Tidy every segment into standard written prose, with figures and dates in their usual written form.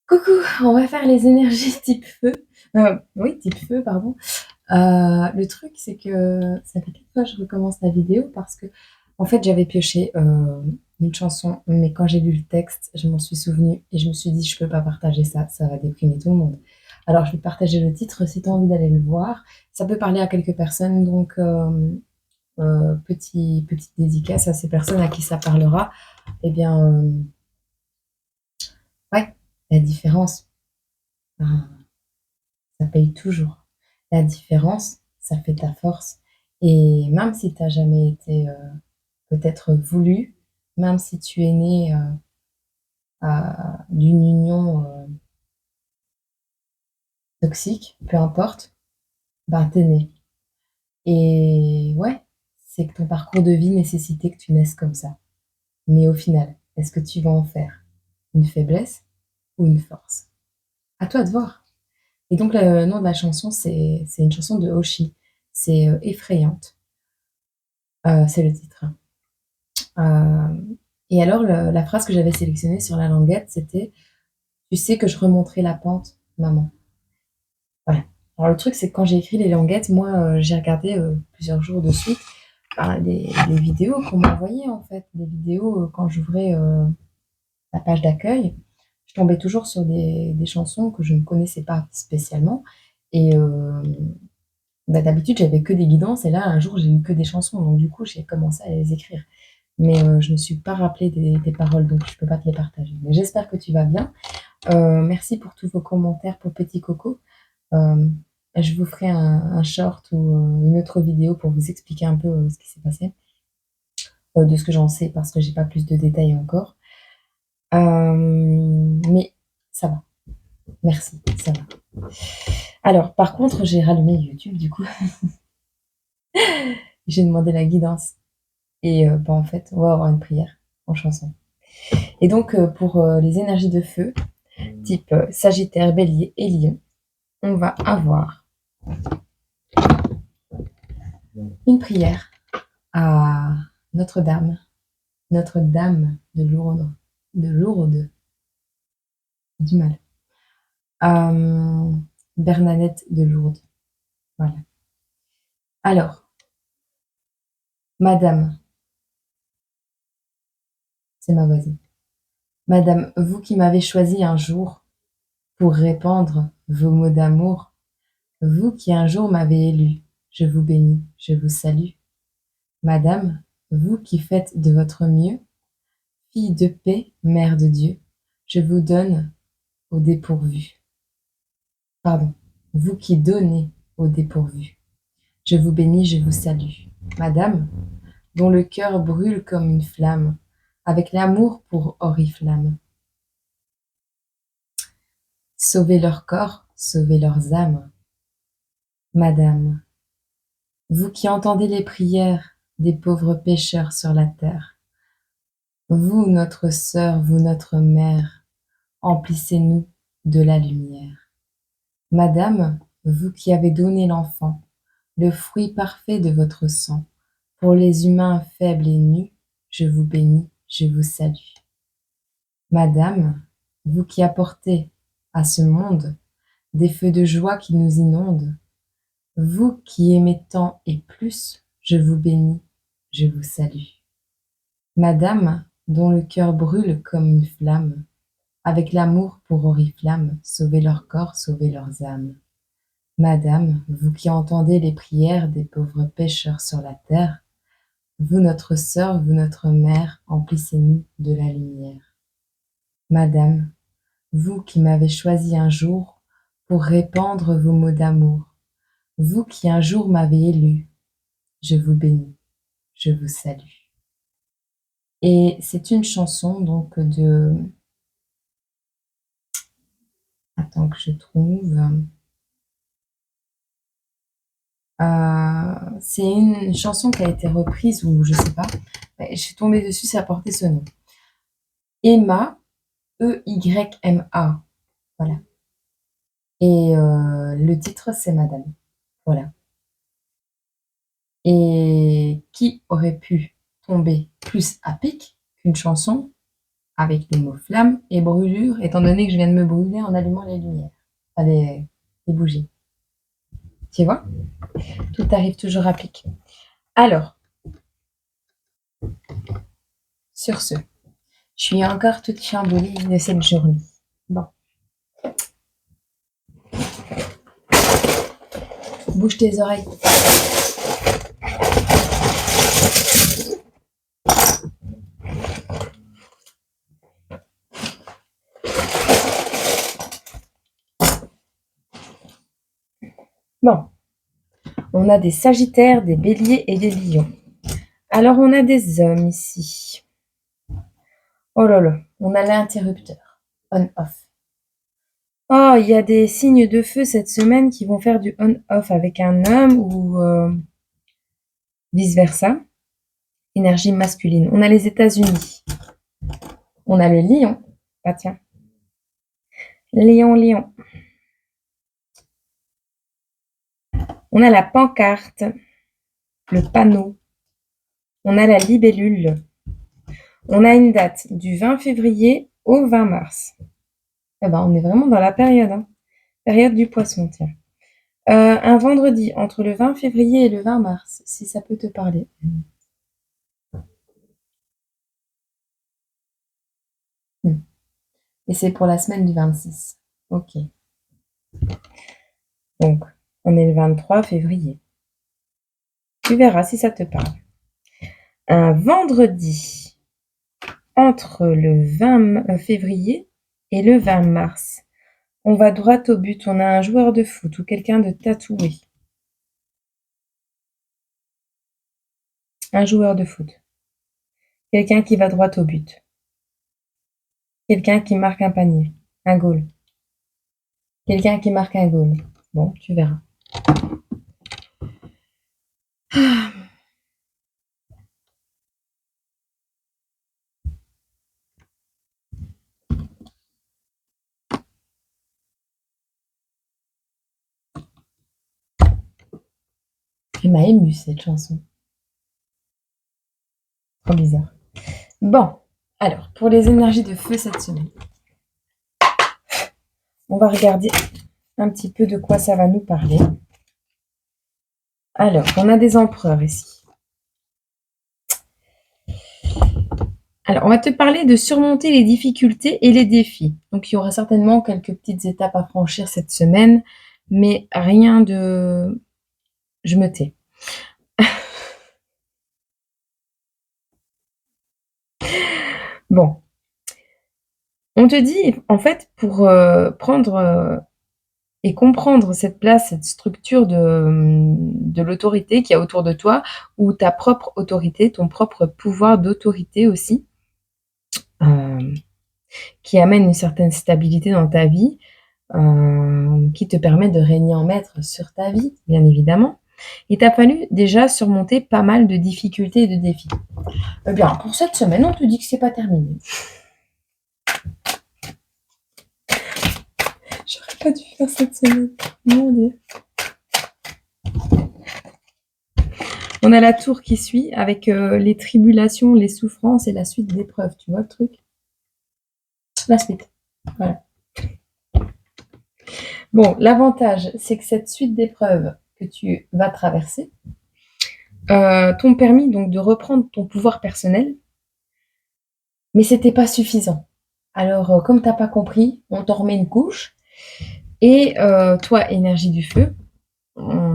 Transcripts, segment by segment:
Coucou, on va faire les énergies type feu. Oui, type feu, pardon. Le truc, c'est que ça fait 4 fois que je recommence la vidéo parce que, en fait, j'avais pioché une chanson, mais quand j'ai lu le texte, je m'en suis souvenue et je me suis dit, je peux pas partager ça, ça va déprimer tout le monde. Alors, je vais partager le titre si tu as envie d'aller le voir. Ça peut parler à quelques personnes, donc petite dédicace à ces personnes à qui ça parlera. Eh bien, ouais, la différence. Ben, ça paye toujours. La différence, ça fait ta force. Et même si tu as jamais été peut-être voulu, même si tu es né d'une union toxique, peu importe, ben t'es né. Et ouais, c'est que ton parcours de vie nécessitait que tu naisses comme ça. Mais au final, est-ce que tu vas en faire une faiblesse ou une force? À toi de voir. Et donc le nom de la chanson, c'est une chanson de Hoshi. C'est Effrayante. C'est le titre. Et alors, la phrase que j'avais sélectionnée sur la languette, c'était: tu sais que je remonterai la pente, maman. Voilà. Alors, le truc, c'est que quand j'ai écrit les languettes, moi, j'ai regardé plusieurs jours de suite les vidéos qu'on m'envoyait, en fait. Les vidéos, quand j'ouvrais la page d'accueil, je tombais toujours sur des chansons que je ne connaissais pas spécialement. Et bah, d'habitude, j'avais que des guidances. Et là, un jour, j'ai eu que des chansons. Donc, du coup, j'ai commencé à les écrire. Mais je ne me suis pas rappelé des paroles, donc je ne peux pas te les partager. Mais j'espère que tu vas bien. Merci pour tous vos commentaires pour Petit Coco. Euh, je vous ferai un short ou une autre vidéo pour vous expliquer un peu ce qui s'est passé, de ce que j'en sais, parce que j'ai pas plus de détails encore. Mais ça va. Merci, ça va. Alors, par contre, j'ai rallumé YouTube, du coup. J'ai demandé la guidance. Et bah, en fait, on va avoir une prière en chanson. Et donc, pour les énergies de feu, type Sagittaire, Bélier et Lion, on va avoir une prière à Notre-Dame, Notre-Dame de Lourdes, du mal, Bernadette de Lourdes. Voilà. Alors, Madame, c'est ma voisine. Madame, vous qui m'avez choisi un jour pour répandre vos mots d'amour, vous qui un jour m'avez élu, je vous bénis, je vous salue. Madame, vous qui faites de votre mieux, fille de paix, mère de Dieu, je vous donne au dépourvu. Pardon, vous qui donnez au dépourvu. Je vous bénis, je vous salue. Madame, dont le cœur brûle comme une flamme, avec l'amour pour oriflamme. Sauvez leur corps, sauvez leurs âmes. Madame, vous qui entendez les prières des pauvres pécheurs sur la terre, vous, notre sœur, vous, notre mère, emplissez-nous de la lumière. Madame, vous qui avez donné l'enfant, le fruit parfait de votre sang, pour les humains faibles et nus, je vous bénis, je vous salue. Madame, vous qui apportez à ce monde des feux de joie qui nous inondent, vous qui aimez tant et plus, je vous bénis, je vous salue. Madame, dont le cœur brûle comme une flamme, avec l'amour pour oriflamme, sauvez leur corps, sauvez leurs âmes. Madame, vous qui entendez les prières des pauvres pécheurs sur la terre, vous notre sœur, vous notre mère, emplissez-nous de la lumière. Madame, vous qui m'avez choisi un jour pour répandre vos mots d'amour, vous qui un jour m'avez élu, je vous bénis, je vous salue. Et c'est une chanson donc de... Attends que je trouve... c'est une chanson qui a été reprise ou je sais pas. Je suis tombée dessus, ça portait ce nom. Emma, Eyma. Voilà. Et le titre, c'est Madame. Voilà. Et qui aurait pu tomber plus à pic qu'une chanson avec le mot flamme et brûlure, étant donné que je viens de me brûler en allumant les lumières, enfin, les bougies. Tu vois? Tout arrive toujours à pic. Alors, sur ce, je suis encore toute chamboulée de cette journée. Bon. Bouge tes oreilles. Bon. On a des sagittaires, des béliers et des lions. Alors, on a des hommes ici. Oh là là, on a l'interrupteur. On-off. Oh, il y a des signes de feu cette semaine qui vont faire du on-off avec un homme ou vice-versa. Énergie masculine. On a les États-Unis. On a le lion. Ah tiens. Lion, lion. On a la pancarte. Le panneau. On a la libellule. On a une date du 20 février au 20 mars. Eh ben, on est vraiment dans la période. Hein. Période du poisson, tiens. Un vendredi entre le 20 février et le 20 mars, si ça peut te parler. Et c'est pour la semaine du 26. Ok. Donc, on est le 23 février. Tu verras si ça te parle. Un vendredi entre le 20 février et le 20 mars. On va droit au but. On a un joueur de foot ou quelqu'un de tatoué. Un joueur de foot. Quelqu'un qui va droit au but. Quelqu'un qui marque un panier. Un goal. Quelqu'un qui marque un goal. Bon, tu verras. Elle m'a émue cette chanson. Trop bizarre. Bon, alors, pour les énergies de feu cette semaine, on va regarder un petit peu de quoi ça va nous parler. Alors, on a des empereurs ici. Alors, on va te parler de surmonter les difficultés et les défis. Donc, il y aura certainement quelques petites étapes à franchir cette semaine, mais rien de... Je me tais. Bon. On te dit, en fait, pour prendre et comprendre cette place, cette structure de l'autorité qu'il y a autour de toi, ou ta propre autorité, ton propre pouvoir d'autorité aussi, qui amène une certaine stabilité dans ta vie, qui te permet de régner en maître sur ta vie, bien évidemment. Il t'a fallu déjà surmonter pas mal de difficultés et de défis. Eh bien, pour cette semaine, on te dit que c'est pas terminé. J'aurais pas dû faire cette semaine. Mon Dieu. On a la tour qui suit avec les tribulations, les souffrances et la suite d'épreuves. Tu vois le truc? La suite. Voilà. Bon, l'avantage, c'est que cette suite d'épreuves que tu vas traverser t'ont permis donc de reprendre ton pouvoir personnel, mais c'était pas suffisant. Alors, comme t'as pas compris, on t'en remet une couche. Et toi, énergie du feu,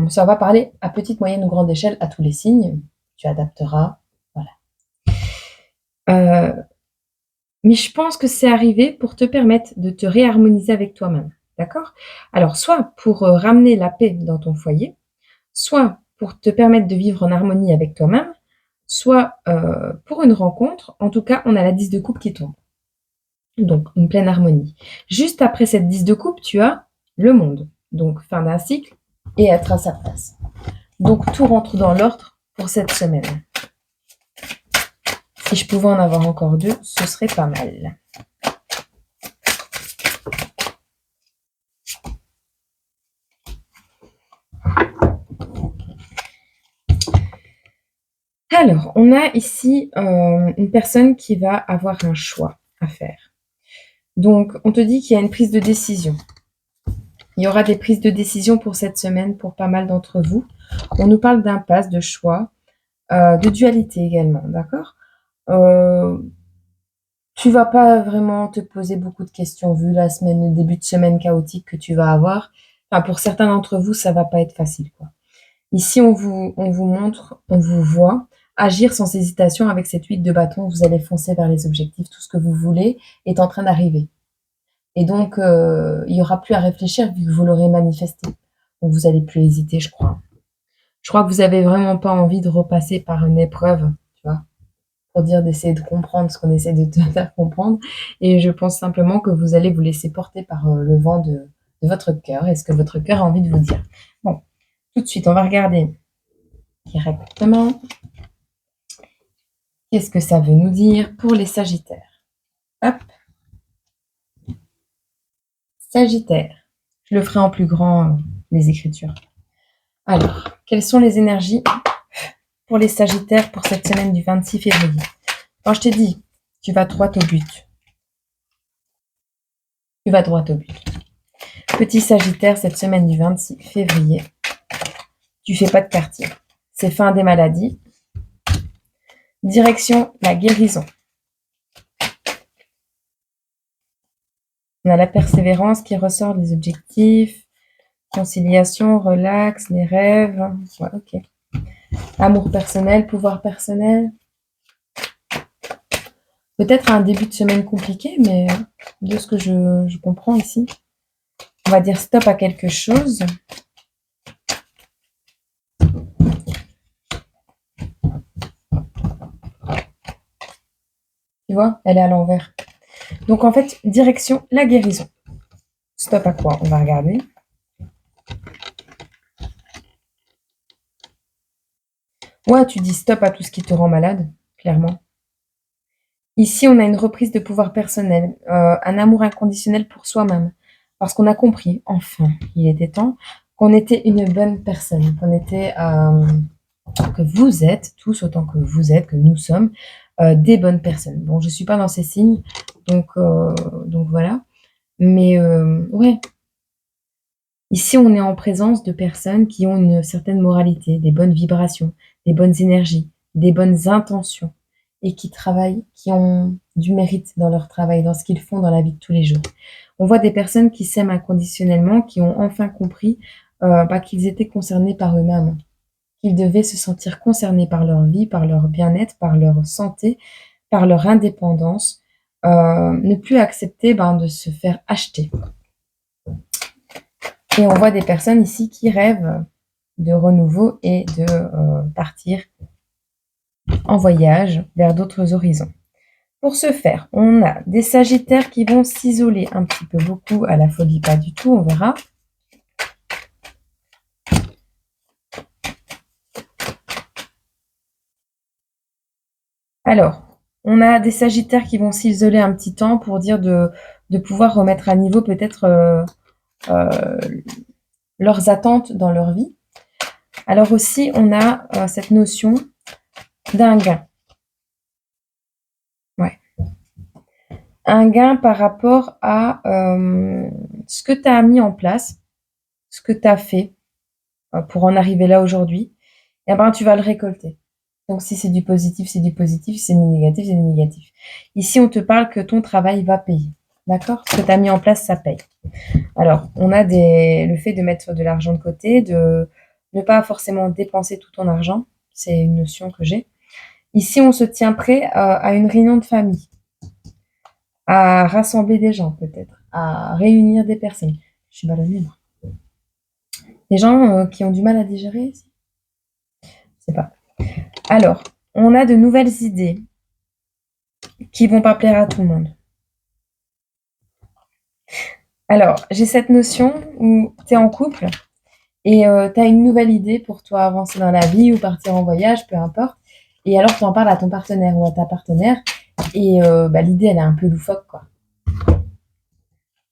ça va parler à petite, moyenne ou grande échelle à tous les signes. Tu adapteras. Voilà. Mais je pense que c'est arrivé pour te permettre de te réharmoniser avec toi-même. D'accord? Alors, soit pour ramener la paix dans ton foyer, soit pour te permettre de vivre en harmonie avec toi-même, soit pour une rencontre. En tout cas, on a la 10 de coupe qui tombe. Donc, une pleine harmonie. Juste après cette 10 de coupe, tu as le monde. Donc, fin d'un cycle et être à sa place. Donc, tout rentre dans l'ordre pour cette semaine. Si je pouvais en avoir encore deux, ce serait pas mal. Alors, on a ici une personne qui va avoir un choix. à faire. Donc, on te dit qu'il y a une prise de décision. Il y aura des prises de décision pour cette semaine pour pas mal d'entre vous. On nous parle d'impasse, de choix, de dualité également, d'accord? Tu vas pas vraiment te poser beaucoup de questions vu la semaine, le début de semaine chaotique que tu vas avoir. Enfin, pour certains d'entre vous, ça va pas être facile, quoi. Ici, on vous montre, on vous voit agir sans hésitation avec cette 8 de bâton. Vous allez foncer vers les objectifs. Tout ce que vous voulez est en train d'arriver. Et donc, il y aura plus à réfléchir vu que vous l'aurez manifesté. Donc, vous allez plus hésiter, je crois. Je crois que vous avez vraiment pas envie de repasser par une épreuve, tu vois, pour dire d'essayer de comprendre ce qu'on essaie de te faire comprendre. Et je pense simplement que vous allez vous laisser porter par le vent de votre cœur et ce que votre cœur a envie de vous dire. Bon, tout de suite, on va regarder directement qu'est-ce que ça veut nous dire pour les Sagittaires. Hop, Sagittaire. Je le ferai en plus grand, les écritures. Alors, quelles sont les énergies pour les Sagittaires pour cette semaine du 26 février? Quand je t'ai dit, tu vas droit au but. Tu vas droit au but. Petit Sagittaire, cette semaine du 26 février, tu fais pas de quartier. C'est fin des maladies. Direction la guérison. On a la persévérance qui ressort des objectifs. Conciliation, relax, les rêves. Ouais, ok. Amour personnel, pouvoir personnel. Peut-être un début de semaine compliqué, mais de ce que je comprends ici, on va dire stop à quelque chose. Tu vois, elle est à l'envers. Donc en fait, direction la guérison. Stop à quoi? On va regarder. Ouais, tu dis stop à tout ce qui te rend malade, clairement. Ici, on a une reprise de pouvoir personnel, un amour inconditionnel pour soi-même. Parce qu'on a compris, enfin, il était temps, qu'on était une bonne personne, que vous êtes, tous autant que vous êtes, que nous sommes, des bonnes personnes. Bon, je suis pas dans ces signes, donc voilà. Mais ouais, ici, on est en présence de personnes qui ont une certaine moralité, des bonnes vibrations, des bonnes énergies, des bonnes intentions et qui travaillent, qui ont du mérite dans leur travail, dans ce qu'ils font dans la vie de tous les jours. On voit des personnes qui s'aiment inconditionnellement, qui ont enfin compris qu'ils étaient concernés par eux-mêmes, qu'ils devaient se sentir concernés par leur vie, par leur bien-être, par leur santé, par leur indépendance, ne plus accepter de se faire acheter. Et on voit des personnes ici qui rêvent de renouveau et de partir en voyage vers d'autres horizons. Pour ce faire, on a des Sagittaires qui vont s'isoler un petit peu, beaucoup à la folie, pas du tout, on verra. Alors, on a des Sagittaires qui vont s'isoler un petit temps pour dire de pouvoir remettre à niveau peut-être leurs attentes dans leur vie. Alors aussi, on a cette notion d'un gain. Ouais. Un gain par rapport à ce que tu as mis en place, ce que tu as fait pour en arriver là aujourd'hui, et tu vas le récolter. Donc si c'est du positif, c'est du positif, si c'est du négatif, c'est du négatif. Ici, on te parle que ton travail va payer. D'accord? Ce que tu as mis en place, ça paye. Alors, on a le fait de mettre de l'argent de côté, de ne pas forcément dépenser tout ton argent. C'est une notion que j'ai. Ici, on se tient prêt à une réunion de famille, à rassembler des gens peut-être, à réunir des personnes. Je suis ballonnée, moi. Des gens qui ont du mal à digérer ici. Je sais pas. Alors, on a de nouvelles idées qui vont pas plaire à tout le monde. Alors, j'ai cette notion où tu es en couple et tu as une nouvelle idée pour toi avancer dans la vie ou partir en voyage, peu importe. Et alors, tu en parles à ton partenaire ou à ta partenaire et l'idée, elle est un peu loufoque, quoi.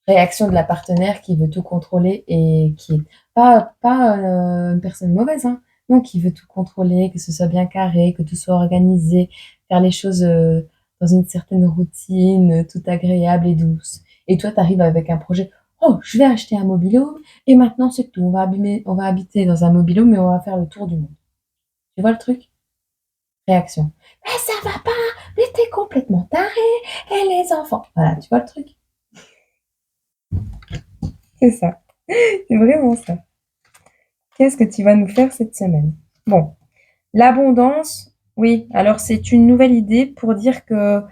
Réaction de la partenaire qui veut tout contrôler et qui est pas une personne mauvaise, hein. Non, qui veut tout contrôler, que ce soit bien carré, que tout soit organisé, faire les choses dans une certaine routine, toute agréable et douce. Et toi, tu arrives avec un projet: «Oh, je vais acheter un mobil-home et maintenant c'est tout. On va habiter dans un mobil-home et on va faire le tour du monde». Tu vois le truc? Réaction: «Mais ça va pas, mais tu es complètement taré et les enfants». Voilà, tu vois le truc? C'est ça, c'est vraiment ça. Qu'est-ce que tu vas nous faire cette semaine? Bon, l'abondance, oui, alors c'est une nouvelle idée pour dire que,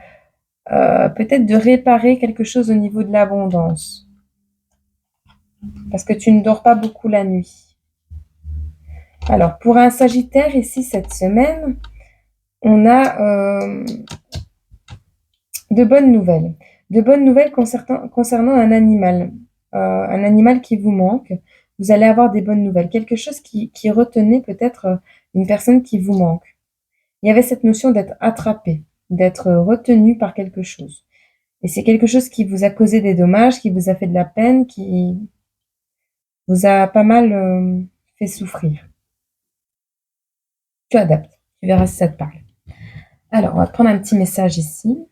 peut-être de réparer quelque chose au niveau de l'abondance. Parce que tu ne dors pas beaucoup la nuit. Alors, pour un Sagittaire, ici, cette semaine, on a de bonnes nouvelles. De bonnes nouvelles concernant un animal qui vous manque. Vous allez avoir des bonnes nouvelles. Quelque chose qui retenait peut-être une personne qui vous manque. Il y avait cette notion d'être attrapé, d'être retenu par quelque chose. Et c'est quelque chose qui vous a causé des dommages, qui vous a fait de la peine, qui vous a pas mal fait souffrir. Tu adaptes, tu verras si ça te parle. Alors, on va prendre un petit message ici.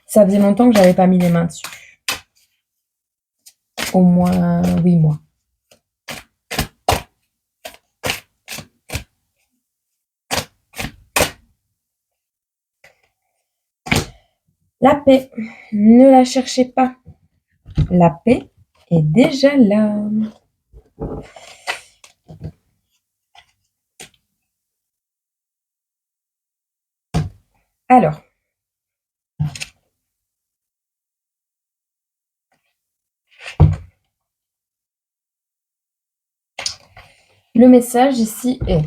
Ça faisait longtemps que j'avais pas mis les mains dessus. Au moins 8 mois. La paix, ne la cherchez pas. La paix est déjà là. Alors, le message ici est: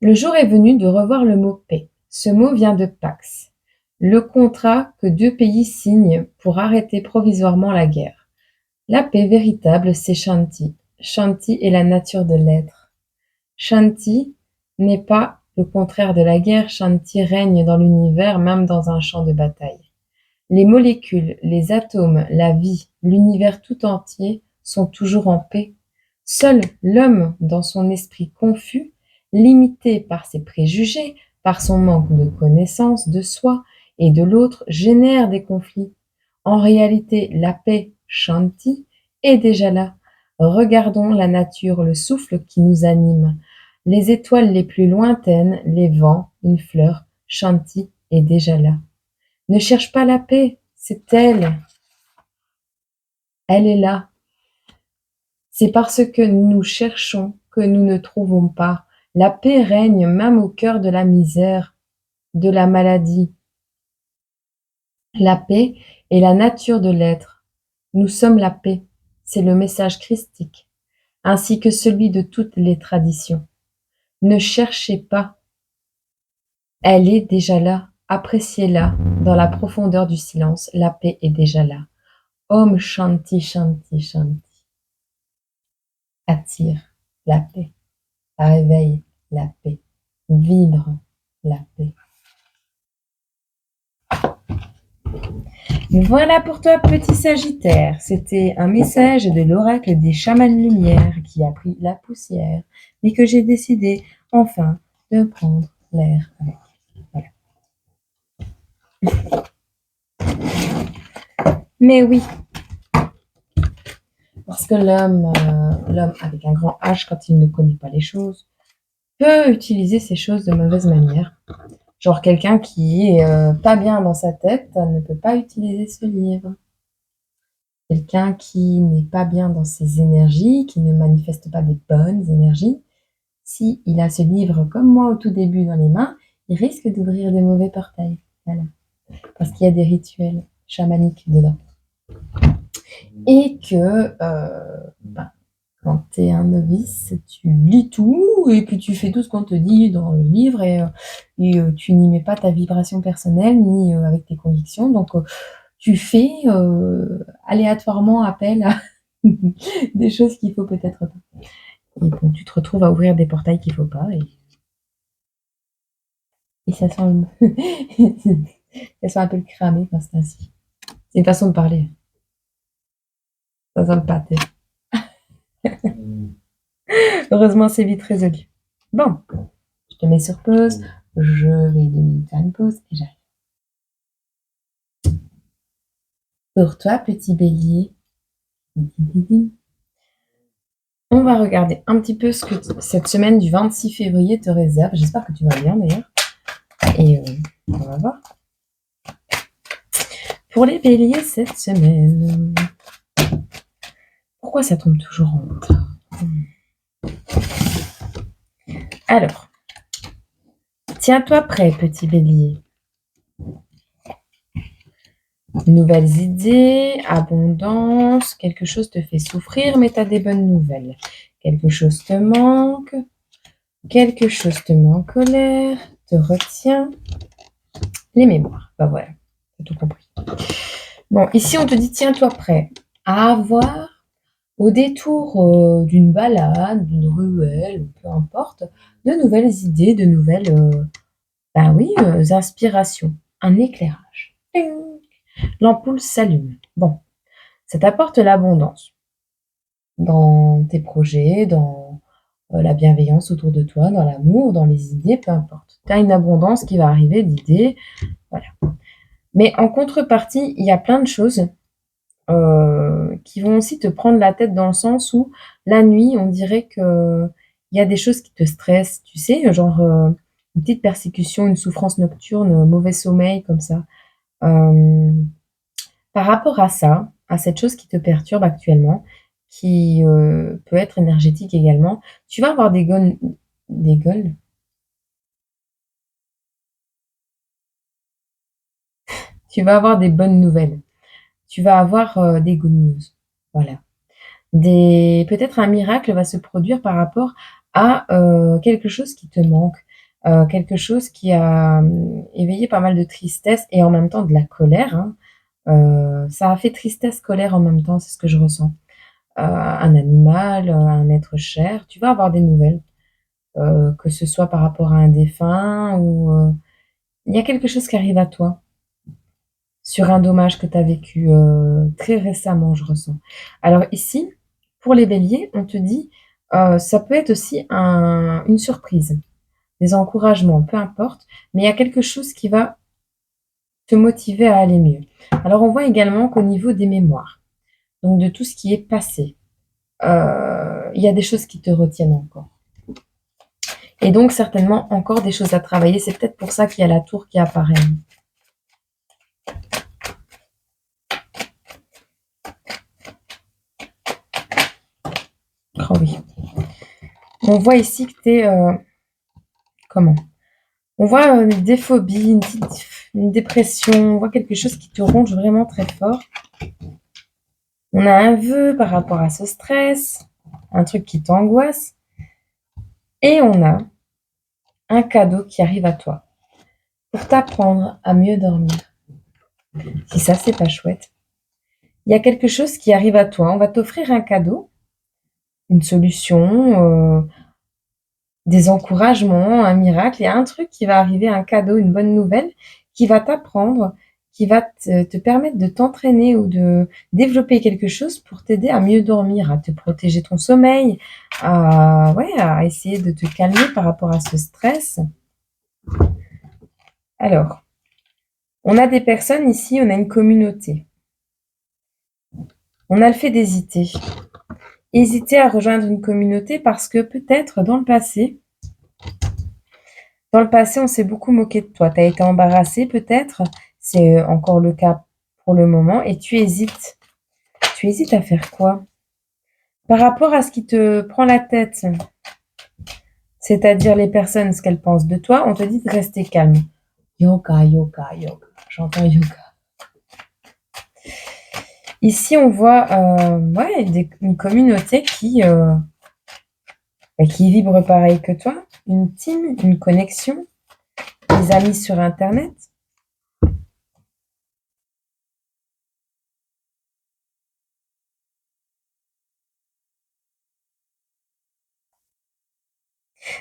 le jour est venu de revoir le mot paix. Ce mot vient de Pax, le contrat que deux pays signent pour arrêter provisoirement la guerre. La paix véritable, c'est Shanti. Shanti est la nature de l'être. Shanti n'est pas le contraire de la guerre. Shanti règne dans l'univers, même dans un champ de bataille. Les molécules, les atomes, la vie, l'univers tout entier sont toujours en paix. Seul l'homme, dans son esprit confus, limité par ses préjugés, par son manque de connaissance de soi et de l'autre, génère des conflits. En réalité, la paix, Shanti, est déjà là. Regardons la nature, le souffle qui nous anime. Les étoiles les plus lointaines, les vents, une fleur, Shanti est déjà là. Ne cherche pas la paix, c'est elle. Elle est là. C'est parce que nous cherchons que nous ne trouvons pas. La paix règne même au cœur de la misère, de la maladie. La paix est la nature de l'être. Nous sommes la paix. C'est le message christique, ainsi que celui de toutes les traditions. Ne cherchez pas. Elle est déjà là. Appréciez-la dans la profondeur du silence. La paix est déjà là. Om Shanti Shanti Shanti. Attire la paix. Réveille la paix. Vibre la paix. Voilà pour toi, petit Sagittaire. C'était un message de l'oracle des chamans lumière qui a pris la poussière, mais que j'ai décidé enfin de prendre l'air avec. Voilà. Mais oui, parce que l'homme avec un grand H, quand il ne connaît pas les choses, peut utiliser ces choses de mauvaise manière. Genre quelqu'un qui est pas bien dans sa tête ne peut pas utiliser ce livre. Quelqu'un qui n'est pas bien dans ses énergies, qui ne manifeste pas des bonnes énergies, si il a ce livre comme moi au tout début dans les mains, il risque d'ouvrir des mauvais portails. Voilà. Parce qu'il y a des rituels chamaniques dedans. Et que quand tu es un novice, tu lis tout et puis tu fais tout ce qu'on te dit dans le livre et tu n'y mets pas ta vibration personnelle ni avec tes convictions. Donc, tu fais aléatoirement appel à des choses qu'il faut peut-être pas. Et bon, tu te retrouves à ouvrir des portails qu'il faut pas et ça sent ça sent un peu le cramé quand c'est ainsi. C'est une façon de parler. Ça sent le pâté. Heureusement, c'est vite résolu. Bon, je te mets sur pause. Je vais 2 minutes faire une pause et j'arrive. Pour toi, petit bélier, on va regarder un petit peu ce que cette semaine du 26 février te réserve. J'espère que tu vas bien d'ailleurs. Et on va voir. Pour les béliers cette semaine. Pourquoi ça tombe toujours en retard? Alors, tiens-toi prêt, petit bélier. Nouvelles idées, abondance, quelque chose te fait souffrir, mais tu as des bonnes nouvelles. Quelque chose te manque, quelque chose te met en colère, te retient. Les mémoires, bah voilà, t'as tout compris. Bon, ici on te dit tiens-toi prêt à avoir au détour d'une balade, d'une ruelle, peu importe, de nouvelles idées, de nouvelles inspirations, un éclairage. Ding. L'ampoule s'allume. Bon, ça t'apporte l'abondance dans tes projets, dans la bienveillance autour de toi, dans l'amour, dans les idées, peu importe. Tu as une abondance qui va arriver d'idées, voilà. Mais en contrepartie, il y a plein de choses qui vont aussi te prendre la tête dans le sens où la nuit, on dirait que il y a des choses qui te stressent, tu sais, genre une petite persécution, une souffrance nocturne, mauvais sommeil, comme ça. Par rapport à ça, à cette chose qui te perturbe actuellement, qui peut être énergétique également, tu vas avoir des goals. Tu vas avoir des bonnes nouvelles. Tu vas avoir des good news. Voilà. Peut-être un miracle va se produire par rapport à quelque chose qui te manque, quelque chose qui a éveillé pas mal de tristesse et en même temps de la colère, hein. Ça a fait tristesse, colère en même temps, c'est ce que je ressens. Un animal, un être cher, tu vas avoir des nouvelles, que ce soit par rapport à un défunt ou il y a quelque chose qui arrive à toi sur un dommage que tu as vécu très récemment, je ressens. Alors ici, pour les béliers, on te dit, ça peut être aussi une surprise, des encouragements, peu importe, mais il y a quelque chose qui va te motiver à aller mieux. Alors on voit également qu'au niveau des mémoires, donc de tout ce qui est passé, il y a des choses qui te retiennent encore. Et donc certainement encore des choses à travailler. C'est peut-être pour ça qu'il y a la tour qui apparaît. Oh oui. On voit ici que tu es... comment? On voit des phobies, une dépression, on voit quelque chose qui te ronge vraiment très fort. On a un vœu par rapport à ce stress, un truc qui t'angoisse. Et on a un cadeau qui arrive à toi pour t'apprendre à mieux dormir. Si ça, c'est pas chouette. Il y a quelque chose qui arrive à toi. On va t'offrir un cadeau, une solution, des encouragements, un miracle. Il y a un truc qui va arriver, un cadeau, une bonne nouvelle qui va t'apprendre, qui va te permettre de t'entraîner ou de développer quelque chose pour t'aider à mieux dormir, à te protéger ton sommeil, à essayer de te calmer par rapport à ce stress. Alors, on a des personnes ici, on a une communauté. On a le fait d'hésiter. Hésiter à rejoindre une communauté parce que peut-être dans le passé, on s'est beaucoup moqué de toi. Tu as été embarrassé peut-être, c'est encore le cas pour le moment, et tu hésites. Tu hésites à faire quoi? Par rapport à ce qui te prend la tête, c'est-à-dire les personnes, ce qu'elles pensent de toi, on te dit de rester calme. Yoga, yoga, yoga. J'entends yoga. Ici, on voit une communauté qui vibre pareil que toi, une team, une connexion, des amis sur Internet.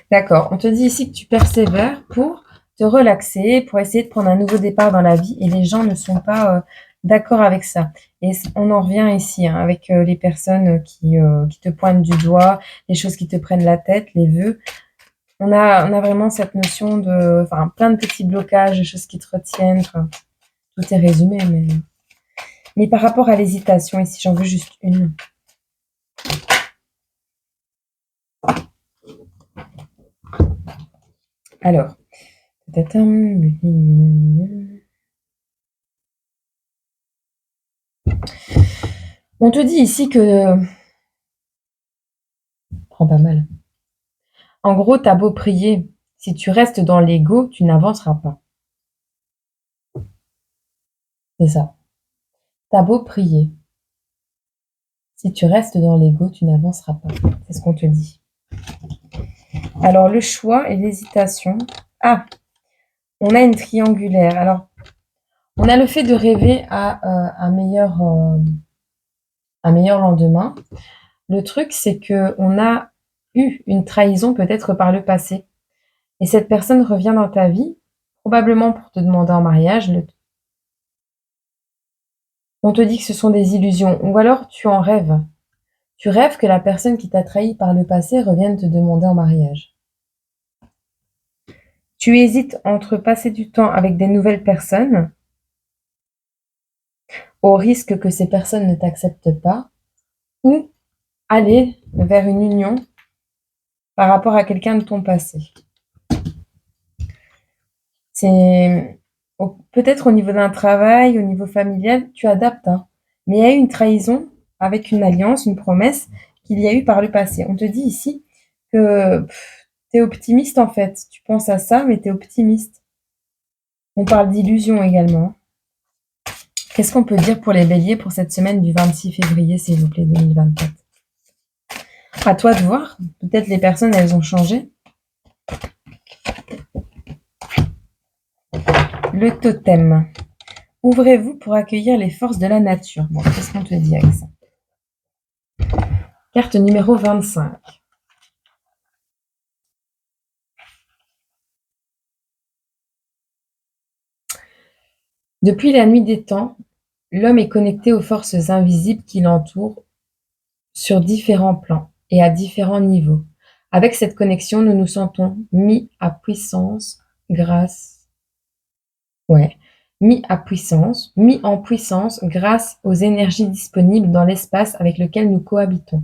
D'accord, on te dit ici que tu persévères pour te relaxer, pour essayer de prendre un nouveau départ dans la vie et les gens ne sont pas d'accord avec ça. Et on en revient ici avec les personnes qui te pointent du doigt, les choses qui te prennent la tête, les vœux. On a vraiment cette notion de, enfin, plein de petits blocages, de choses qui te retiennent. Enfin, tout est résumé, mais par rapport à l'hésitation, ici, j'en veux juste une. Alors, on te dit ici que prends pas mal. En gros, t'as beau prier, si tu restes dans l'ego, tu n'avanceras pas. C'est ça. T'as beau prier, si tu restes dans l'ego, tu n'avanceras pas. C'est ce qu'on te dit. Alors, le choix et l'hésitation. Ah, on a une triangulaire. Alors, on a le fait de rêver à un meilleur lendemain. Le truc, c'est que on a eu une trahison peut-être par le passé. Et cette personne revient dans ta vie, probablement pour te demander en mariage. On te dit que ce sont des illusions. Ou alors tu en rêves. Tu rêves que la personne qui t'a trahi par le passé revienne te demander en mariage. Tu hésites entre passer du temps avec des nouvelles personnes, au risque que ces personnes ne t'acceptent pas, ou aller vers une union par rapport à quelqu'un de ton passé. C'est peut-être au niveau d'un travail, au niveau familial, tu adaptes, hein. Mais il y a eu une trahison avec une alliance, une promesse qu'il y a eu par le passé. On te dit ici que tu es optimiste en fait. Tu penses à ça, mais tu es optimiste. On parle d'illusion également. Qu'est-ce qu'on peut dire pour les béliers pour cette semaine du 26 février, s'il vous plaît, 2024? À toi de voir. Peut-être les personnes, elles ont changé. Le totem. Ouvrez-vous pour accueillir les forces de la nature. Bon, qu'est-ce qu'on te dit avec ça? Carte numéro 25. Depuis la nuit des temps, l'homme est connecté aux forces invisibles qui l'entourent sur différents plans et à différents niveaux. Avec cette connexion, nous nous sentons mis à puissance grâce, mis en puissance grâce aux énergies disponibles dans l'espace avec lequel nous cohabitons.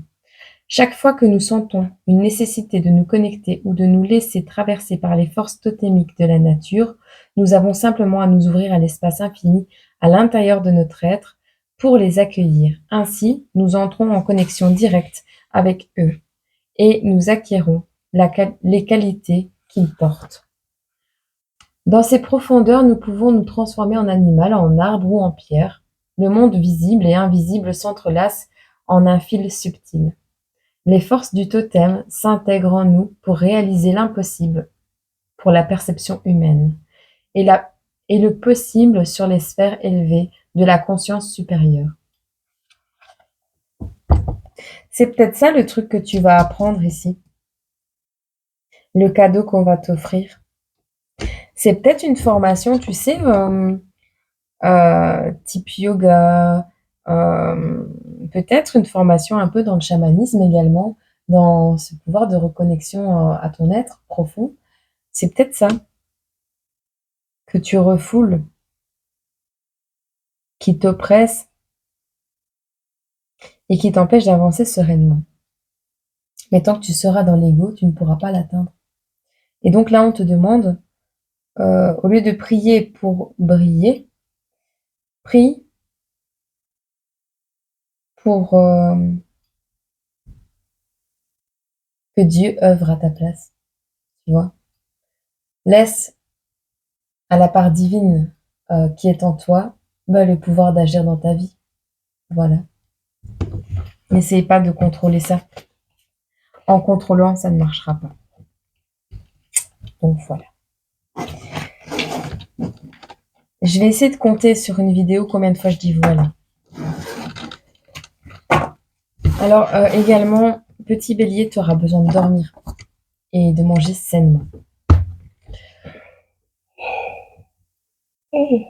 Chaque fois que nous sentons une nécessité de nous connecter ou de nous laisser traverser par les forces totémiques de la nature, nous avons simplement à nous ouvrir à l'espace infini à l'intérieur de notre être pour les accueillir. Ainsi, nous entrons en connexion directe avec eux et nous acquérons les qualités qu'ils portent. Dans ces profondeurs, nous pouvons nous transformer en animal, en arbre ou en pierre. Le monde visible et invisible s'entrelacent en un fil subtil. Les forces du totem s'intègrent en nous pour réaliser l'impossible pour la perception humaine et le possible sur les sphères élevées de la conscience supérieure. C'est peut-être ça le truc que tu vas apprendre ici, le cadeau qu'on va t'offrir. C'est peut-être une formation, tu sais, type yoga, peut-être une formation un peu dans le chamanisme également, dans ce pouvoir de reconnexion à ton être profond. C'est peut-être ça que tu refoules, qui t'oppresse et qui t'empêche d'avancer sereinement. Mais tant que tu seras dans l'ego, tu ne pourras pas l'atteindre. Et donc là, on te demande, au lieu de prier pour briller, prie pour que Dieu œuvre à ta place, tu vois. Laisse à la part divine qui est en toi le pouvoir d'agir dans ta vie. Voilà. N'essayez pas de contrôler ça. En contrôlant, ça ne marchera pas. Donc voilà. Je vais essayer de compter sur une vidéo combien de fois je dis voilà. Alors également, petit bélier, tu auras besoin de dormir et de manger sainement. Oh,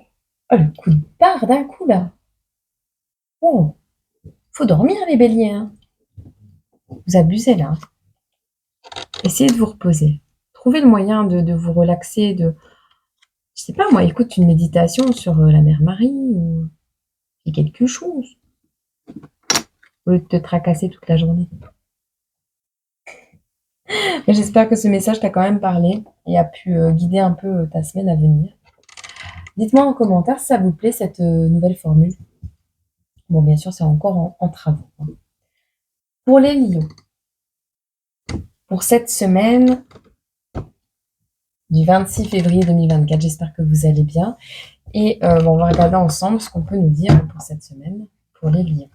le coup de barre d'un coup là. Oh, faut dormir les béliers, hein. Vous abusez là. Essayez de vous reposer. trouvez le moyen de vous relaxer, je sais pas moi, écoute une méditation sur la mer Marie ou fais quelque chose au lieu de te tracasser toute la journée. Et j'espère que ce message t'a quand même parlé et a pu guider un peu ta semaine à venir. Dites-moi en commentaire si ça vous plaît cette nouvelle formule. Bon, bien sûr, c'est encore en travaux. Pour les lions, pour cette semaine du 26 février 2024, j'espère que vous allez bien. Et on va regarder ensemble ce qu'on peut nous dire pour cette semaine pour les lions.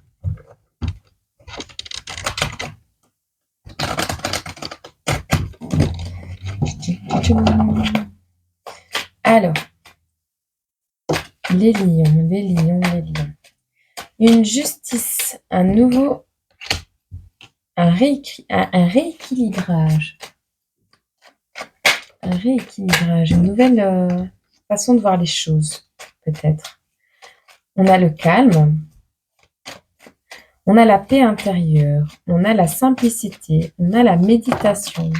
Alors, les lions. Une justice, un rééquilibrage. Un rééquilibrage, une nouvelle façon de voir les choses, peut-être. On a le calme, on a la paix intérieure, on a la simplicité, on a la méditation.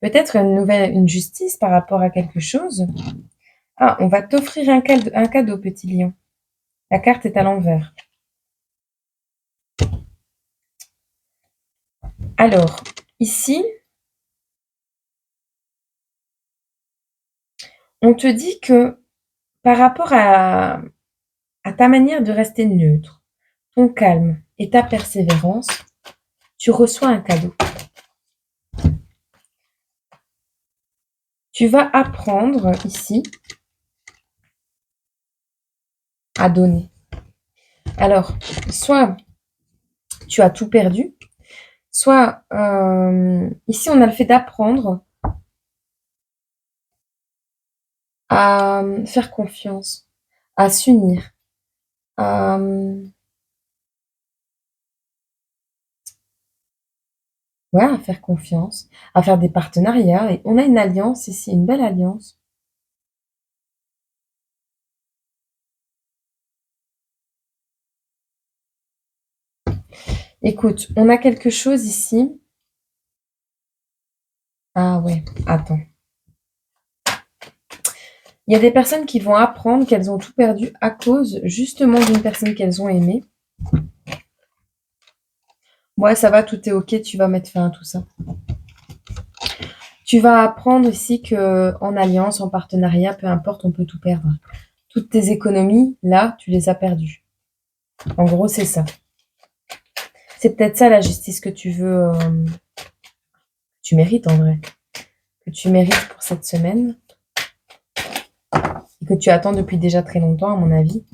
Peut-être une justice par rapport à quelque chose. Ah, on va t'offrir un cadeau, petit lion. La carte est à l'envers. Alors, ici, on te dit que par rapport à ta manière de rester neutre, ton calme et ta persévérance, tu reçois un cadeau. Tu vas apprendre ici à donner. Alors, soit tu as tout perdu, soit ici on a le fait d'apprendre à faire confiance, à s'unir, à faire confiance, à faire des partenariats. Et on a une alliance ici, une belle alliance. Écoute, on a quelque chose ici. Ah ouais, attends. Il y a des personnes qui vont apprendre qu'elles ont tout perdu à cause justement d'une personne qu'elles ont aimée. Ouais, ça va, tout est ok, tu vas mettre fin à tout ça. Tu vas apprendre ici que en alliance, en partenariat, peu importe, on peut tout perdre. Toutes tes économies, là, tu les as perdues. En gros, c'est ça. C'est peut-être ça la justice que tu veux, tu mérites en vrai, que tu mérites pour cette semaine et que tu attends depuis déjà très longtemps, à mon avis.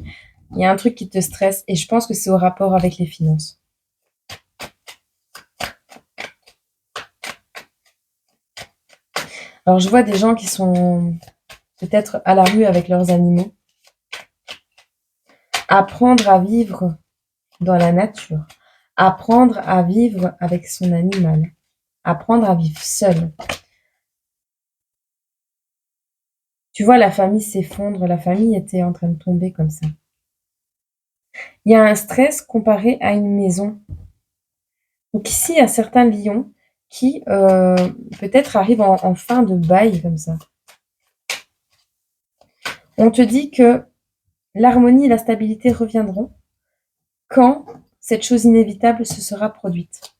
Il y a un truc qui te stresse et je pense que c'est au rapport avec les finances. Alors, je vois des gens qui sont peut-être à la rue avec leurs animaux. Apprendre à vivre dans la nature. Apprendre à vivre avec son animal. Apprendre à vivre seul. Tu vois, la famille s'effondre. La famille était en train de tomber comme ça. Il y a un stress comparé à une maison. Donc ici, il y a certains lions qui peut-être arrivent en fin de bail comme ça. On te dit que l'harmonie et la stabilité reviendront quand cette chose inévitable se sera produite.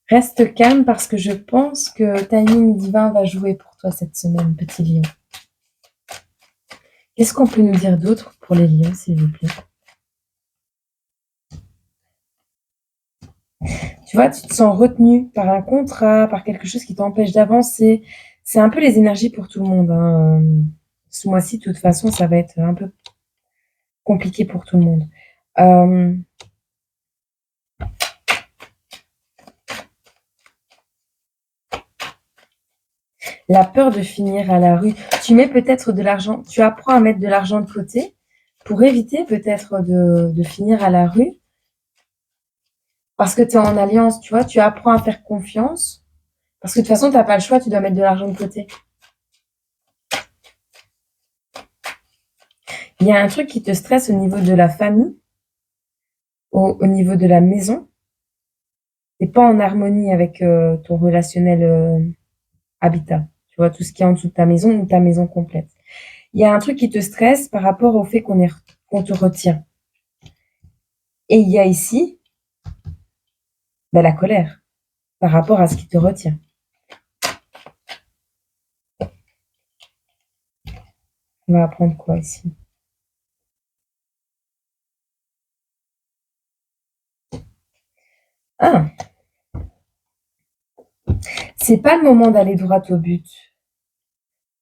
Reste calme parce que je pense que timing divin va jouer pour toi cette semaine, petit lion. Qu'est-ce qu'on peut nous dire d'autre pour les lions, s'il vous plaît? Tu vois, tu te sens retenu par un contrat, par quelque chose qui t'empêche d'avancer. C'est un peu les énergies pour tout le monde, hein. Ce mois-ci, de toute façon, ça va être un peu compliqué pour tout le monde. La peur de finir à la rue. Tu mets peut-être de l'argent, tu apprends à mettre de l'argent de côté pour éviter peut-être de finir à la rue. Parce que tu es en alliance, tu vois, tu apprends à faire confiance. Parce que de toute façon, tu n'as pas le choix, tu dois mettre de l'argent de côté. Il y a un truc qui te stresse au niveau de la famille, au niveau de la maison. t'es pas en harmonie avec ton relationnel habitat. Tu vois, tout ce qui est en dessous de ta maison ou ta maison complète. Il y a un truc qui te stresse par rapport au fait qu'on te retient. Et il y a ici la colère par rapport à ce qui te retient. On va apprendre quoi ici? Ah, c'est pas le moment d'aller droit au but.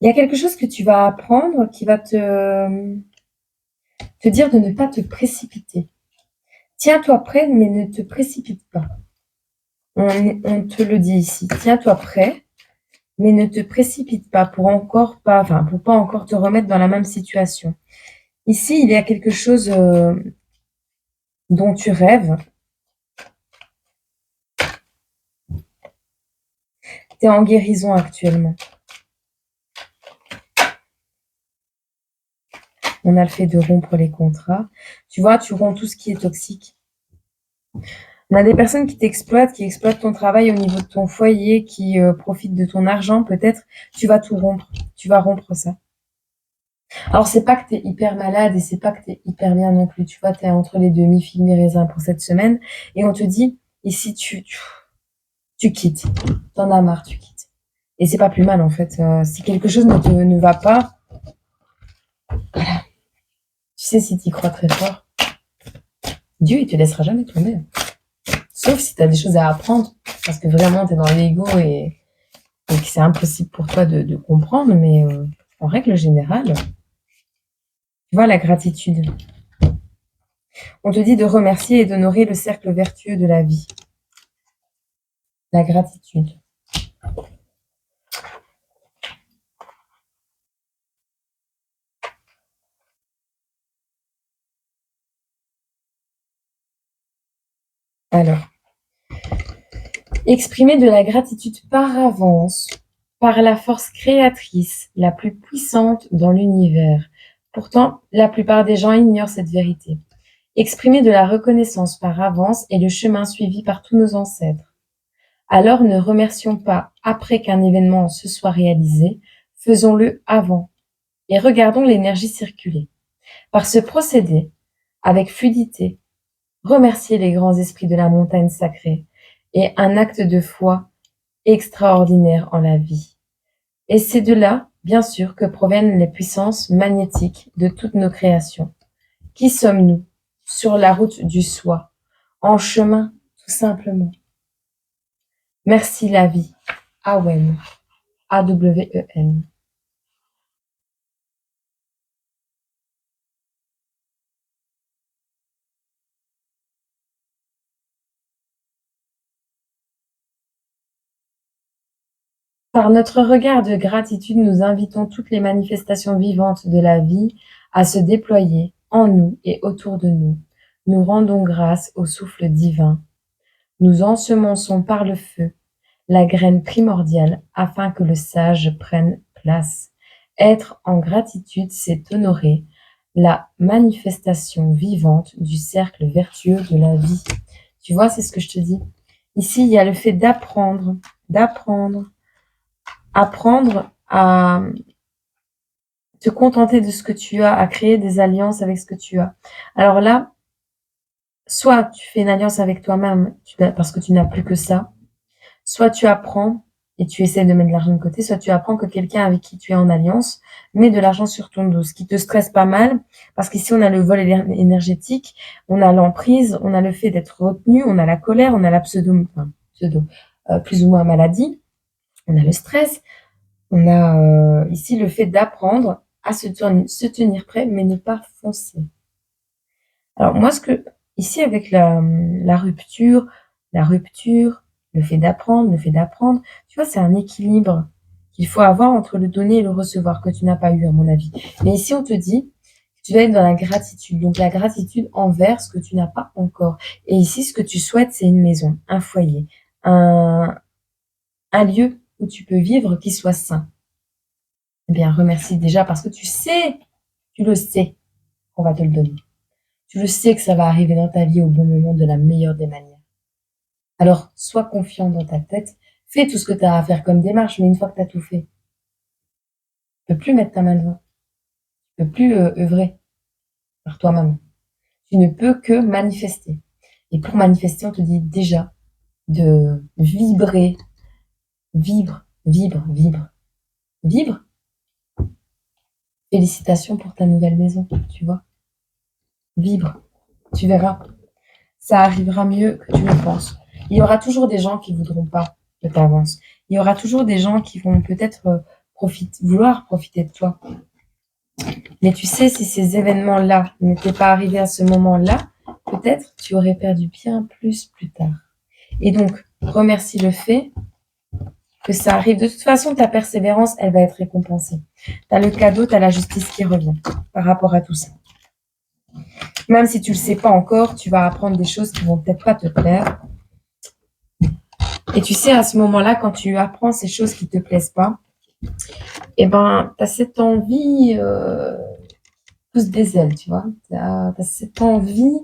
Il y a quelque chose que tu vas apprendre qui va te dire de ne pas te précipiter. Tiens-toi prêt, mais ne te précipite pas. On te le dit ici. Tiens-toi prêt, mais ne te précipite pas pour pas encore te remettre dans la même situation. Ici, il y a quelque chose dont tu rêves. Tu es en guérison actuellement. On a le fait de rompre les contrats. Tu vois, tu romps tout ce qui est toxique. On a des personnes qui t'exploitent, qui exploitent ton travail au niveau de ton foyer, qui profitent de ton argent peut-être. Tu vas tout rompre. Tu vas rompre ça. Alors, c'est pas que tu es hyper malade et c'est pas que tu es hyper bien non plus. Tu vois, tu es entre les deux, mi-figue, mi-raisin pour cette semaine. Et on te dit, ici, tu quittes. T'en as marre, tu quittes. Et c'est pas plus mal, en fait. Si quelque chose ne va pas, tu sais, si tu y crois très fort, Dieu, il te laissera jamais tomber. Sauf si tu as des choses à apprendre, parce que vraiment, tu es dans l'ego et que c'est impossible pour toi de comprendre. Mais en règle générale, tu vois, la gratitude. On te dit de remercier et d'honorer le cercle vertueux de la vie. La gratitude. Alors, exprimer de la gratitude par avance, par la force créatrice la plus puissante dans l'univers. Pourtant, la plupart des gens ignorent cette vérité. Exprimer de la reconnaissance par avance est le chemin suivi par tous nos ancêtres. Alors ne remercions pas après qu'un événement se soit réalisé, faisons-le avant et regardons l'énergie circuler. Par ce procédé, avec fluidité, remercier les grands esprits de la montagne sacrée est un acte de foi extraordinaire en la vie. Et c'est de là, bien sûr, que proviennent les puissances magnétiques de toutes nos créations. Qui sommes-nous sur la route du soi, en chemin tout simplement? Merci la vie. Awen. A-W-E-N. Par notre regard de gratitude, nous invitons toutes les manifestations vivantes de la vie à se déployer en nous et autour de nous. Nous rendons grâce au souffle divin. Nous ensemençons par le feu la graine primordiale afin que le sage prenne place. Être en gratitude, c'est honorer la manifestation vivante du cercle vertueux de la vie. Tu vois, c'est ce que je te dis. Ici, il y a le fait d'apprendre à te contenter de ce que tu as, à créer des alliances avec ce que tu as. Alors là, soit tu fais une alliance avec toi-même parce que tu n'as plus que ça, soit tu apprends et tu essaies de mettre de l'argent de côté, soit tu apprends que quelqu'un avec qui tu es en alliance met de l'argent sur ton dos, ce qui te stresse pas mal, parce qu'ici on a le vol énergétique, on a l'emprise, on a le fait d'être retenu, on a la colère, on a la plus ou moins maladie, on a le stress, on a ici le fait d'apprendre à se tenir prêt, mais ne pas foncer. Alors moi, ici avec la rupture, le fait d'apprendre, tu vois, c'est un équilibre qu'il faut avoir entre le donner et le recevoir, que tu n'as pas eu, à mon avis. Mais ici, on te dit que tu dois être dans la gratitude. Donc, la gratitude envers ce que tu n'as pas encore. Et ici, ce que tu souhaites, c'est une maison, un foyer, un lieu où tu peux vivre qui soit sain. Eh bien, remercie déjà parce que tu le sais qu'on va te le donner. Tu le sais que ça va arriver dans ta vie au bon moment de la meilleure des manières. Alors, sois confiant dans ta tête, fais tout ce que tu as à faire comme démarche, mais une fois que tu as tout fait, tu peux plus mettre ta main devant, tu peux plus œuvrer par toi-même. Tu ne peux que manifester. Et pour manifester, on te dit déjà de vibrer, vibre. Félicitations pour ta nouvelle maison, tu vois. Vibre, tu verras. Ça arrivera mieux que tu le penses. Il y aura toujours des gens qui voudront pas que tu avances. Il y aura toujours des gens qui vont peut-être vouloir profiter de toi. Mais tu sais, si ces événements-là n'étaient pas arrivés à ce moment-là, peut-être tu aurais perdu bien plus tard. Et donc, remercie le fait que ça arrive. De toute façon, ta persévérance, elle va être récompensée. Tu as le cadeau, tu as la justice qui revient par rapport à tout ça. Même si tu le sais pas encore, tu vas apprendre des choses qui vont peut-être pas te plaire. Et tu sais, à ce moment-là, quand tu apprends ces choses qui te plaisent pas, eh ben, tu as cette envie, pousse des ailes, tu vois. Tu as cette envie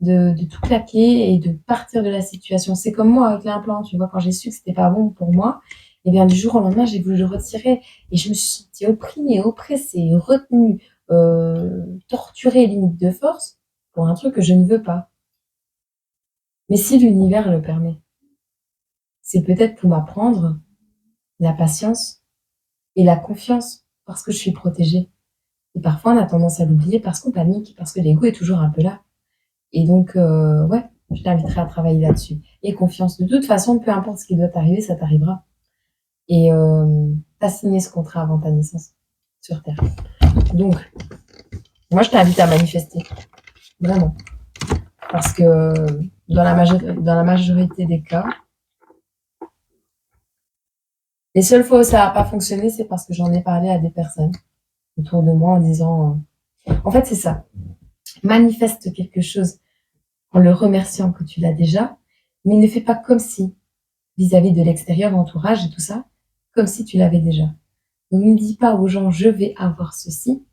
de tout claquer et de partir de la situation. C'est comme moi avec l'implant, tu vois, quand j'ai su que c'était pas bon pour moi, et bien du jour au lendemain, j'ai voulu le retirer et je me suis sentie opprimée, oppressée, retenue, torturée limite de force pour un truc que je ne veux pas. Mais si l'univers le permet, c'est peut-être pour m'apprendre la patience et la confiance parce que je suis protégée. Et parfois, on a tendance à l'oublier parce qu'on panique, parce que l'ego est toujours un peu là. Et donc, ouais, je t'inviterai à travailler là-dessus. Et confiance. De toute façon, peu importe ce qui doit t'arriver, ça t'arrivera. Et t'as signé ce contrat avant ta naissance sur Terre. Donc, moi, je t'invite à manifester. Vraiment. Parce que dans la majorité des cas, les seules fois où ça n'a pas fonctionné, c'est parce que j'en ai parlé à des personnes autour de moi en disant... En fait, c'est ça. Manifeste quelque chose en le remerciant que tu l'as déjà, mais ne fais pas comme si, vis-à-vis de l'extérieur, entourage et tout ça, comme si tu l'avais déjà. Donc ne dis pas aux gens je vais avoir ceci,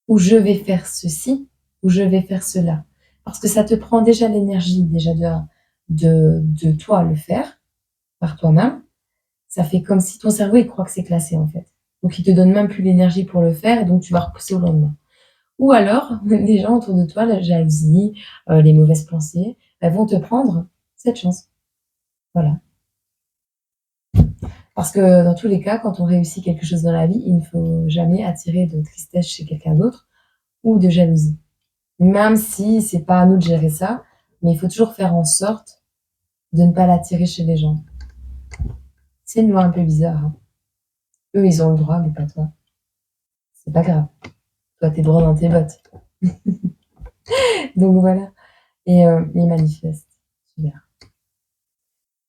ou je vais faire ceci, ou je vais faire cela. Parce que ça te prend déjà l'énergie déjà de toi le faire par toi-même. Ça fait comme si ton cerveau il croit que c'est classé en fait. Donc il te donne même plus l'énergie pour le faire et donc tu vas repousser au lendemain. Ou alors, les gens autour de toi, la jalousie, les mauvaises pensées, elles vont te prendre cette chance. Voilà. Parce que dans tous les cas, quand on réussit quelque chose dans la vie, il ne faut jamais attirer de tristesse chez quelqu'un d'autre ou de jalousie. Même si c'est pas à nous de gérer ça, mais il faut toujours faire en sorte de ne pas l'attirer chez les gens. C'est une loi un peu bizarre, hein. Eux, ils ont le droit, mais pas toi. C'est pas grave. Toi, t'es droit dans tes bottes. Donc voilà. Et les manifestes. Super.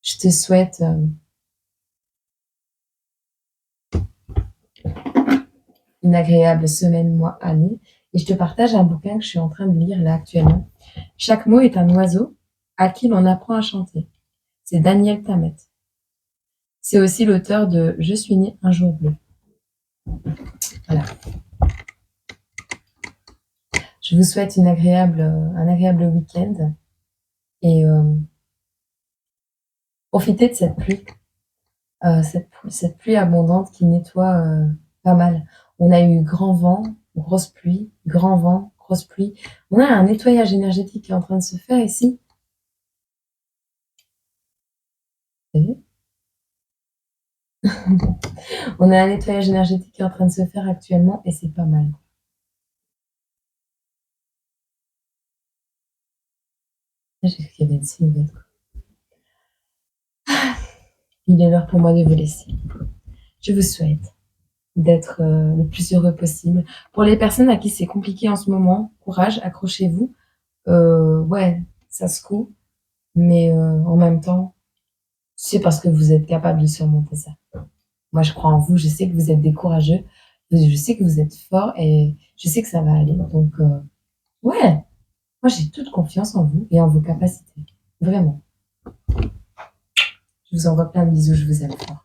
Je te souhaite une agréable semaine, mois, année. Et je te partage un bouquin que je suis en train de lire là actuellement. Chaque mot est un oiseau à qui l'on apprend à chanter. C'est Daniel Tammet. C'est aussi l'auteur de Je suis né un jour bleu. Voilà. Je vous souhaite un agréable week-end et profitez de cette pluie, cette pluie abondante qui nettoie pas mal. On a eu grand vent, grosse pluie, grand vent, grosse pluie. On a un nettoyage énergétique qui est en train de se faire ici. Vous avez vu? On a un nettoyage énergétique qui est en train de se faire actuellement et c'est pas mal. J'ai cru qu'il y avait une silhouette. Il est l'heure pour moi de vous laisser. Je vous souhaite d'être le plus heureux possible. Pour les personnes à qui c'est compliqué en ce moment, courage, accrochez-vous. Ouais, ça secoue, mais en même temps, c'est parce que vous êtes capable de surmonter ça. Moi, je crois en vous, je sais que vous êtes des courageux, je sais que vous êtes forts et je sais que ça va aller. Donc, ouais, moi j'ai toute confiance en vous et en vos capacités. Vraiment. Je vous envoie plein de bisous, je vous aime fort.